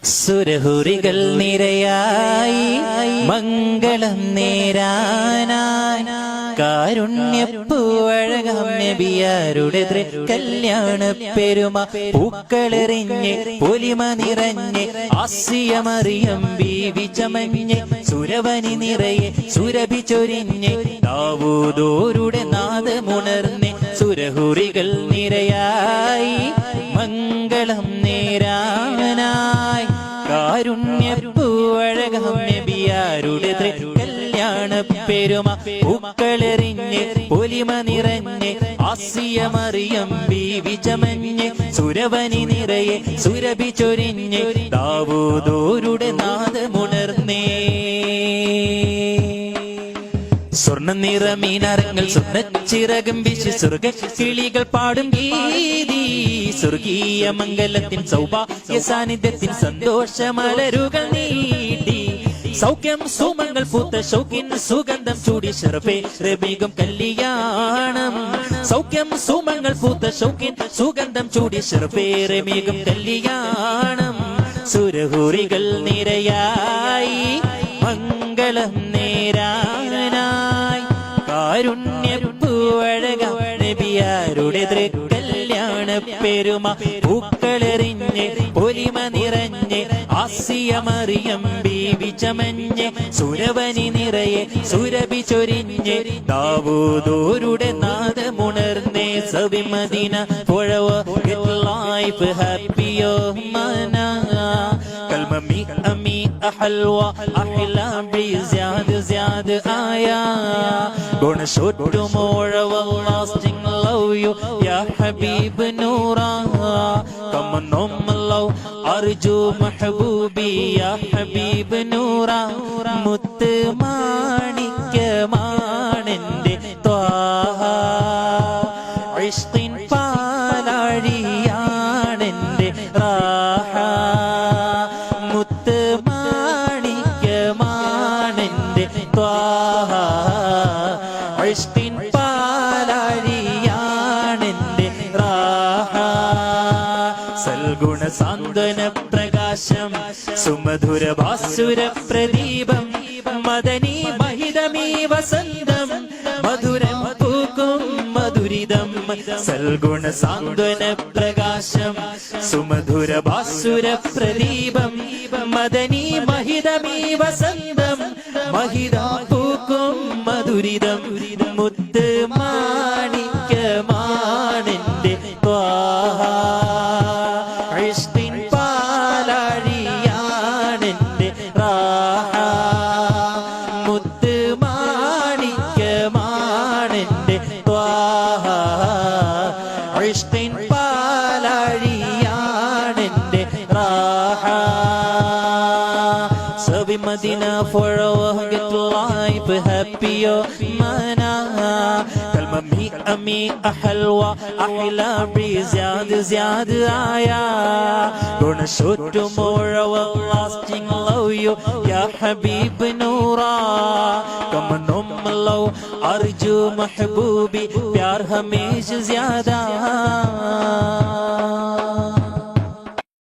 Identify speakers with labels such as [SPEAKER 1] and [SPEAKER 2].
[SPEAKER 1] സുരഹുറികൾ നിരയായി മംഗളം നേരാനായി കാരുണ്യപ്പൂവഴകം നബിയാരുടെ കല്യാണ പെരുമ പൂക്കളെറിഞ്ഞ് പൊലിമ നിറഞ്ഞ് ആസ്യമറിയം ബീവി ചമഞ്ഞ് സുരവനി നിറയെ സുരഭി ചൊരിഞ്ഞ് ദാവൂദോരുടെ നാദമുണർന്ന് സുരഹുറികൾ നിരയായി മംഗളം നേരാനായി കാരുണ്യപ്പൂവഴകം നബിയാരുടെ കല്യാണ പെരുമ പൂക്കളെറിഞ്ഞ് പൊലിമ നിറഞ്ഞ് ആസ്യമറിയം ബീവി ചമഞ്ഞ് സുരവനി നിറയെ സുരഭി ചൊരിഞ്ഞ് ദാവൂദോരുടെ നാദമുണർന്നേ സ്വർണ്ണ നിറമീനരങ്ങൾ സ്വർണ്ണച്ചിറകം വീശി സ്വർഗ കിളികൾ പാടും ഗീതി സ്വർഗീയ മംഗലത്തിൻ സൗഭാഗ്യ സാന്നിധ്യത്തിൻ സന്തോഷമലരുകൾ നീട്ടി സൗഖ്യം സുമങ്ങൾ പൂത്ത ശൗക്കിൻ സുഗന്ധം ചൂടി ഷറഫേ റബീഗം കല്യാണം സൗഖ്യം സുമങ്ങൾ പൂത്ത ശൗക്കിൻ സുഗന്ധം ചൂടി ഷറഫേ റബീഗം കല്യാണം സുരഹുറികൾ നിരയായി മംഗളം നേരാനായി കാരുണ്യപ്പൂവഴകം നബിയാരുടെ കല്യാണ പെരുമ പൂക്കളെറിഞ്ഞ് പൊലിമ നിറഞ്ഞ് ആസ്യമറിയം ബീവി ചമഞ്ഞ് സുരവനി നിറയെ സുരഭി ചൊരിഞ്ഞ് ദാവൂദോരുടെ നാദമുണർന്നേ സബി മദീന പുഴവ ലൈഫ് ഹാപ്പിയോ മനാ കൽമമി അമി അഹൽവ അഹ്ലാം ബിസിയാദ് സിയാദ് ആയാ ഗുണശോട്ടുമോഴവ ലാസ്റ്റിംഗ് ലവ് യു യാ ഹബീബ് നൂറാ കമന്നും ലവ് അർജു മഹബൂബി യാ ഹബീബ് നൂറാ മുത്ത് മാണിക്യമാണെന്റെ ത്വാഹ ഇഷ്ഖിൻ പാലാഴിയാണെന്റെ റാഹ മുത്ത് മാണിക്യമാണെന്റെ ത്വാഹ ഇഷ്ഖിൻ പാലാഴിയാണെന്റെ റാഹ സൽഗുണ സാന്ത്വന പ്രകാശം സുമധുര ഭാസുര പ്രദീപം മദനി മഹിതമീ വസന്തം മധുരം പൂക്കും മധുരിതം സൽഗുണ സാന്ത്വന പ്രകാശം സുമധുര ഭാസുര പ്രദീപം മദനി മഹിതമീ വസന്തം മഹിതം പൂക്കും മധുരിതം മുത്ത് മാണിക്യമാണെന്റെ ത്വാഹ ഇഷ്ഖിൻ പാലാഴിയാണെന്റെ റാഹ മുത്ത് മാണിക്യമാണെന്റെ ത്വാഹ ഇഷ്ഖിൻ പാലാഴിയാണെന്റെ റാഹ സബി Medina forever get life happier mana kalmami ami ahalwa ahlam biyad ziyad aya guna shotu more lasting love you ya habib noora kamanum love arju mahbubi pyar hamesh zyada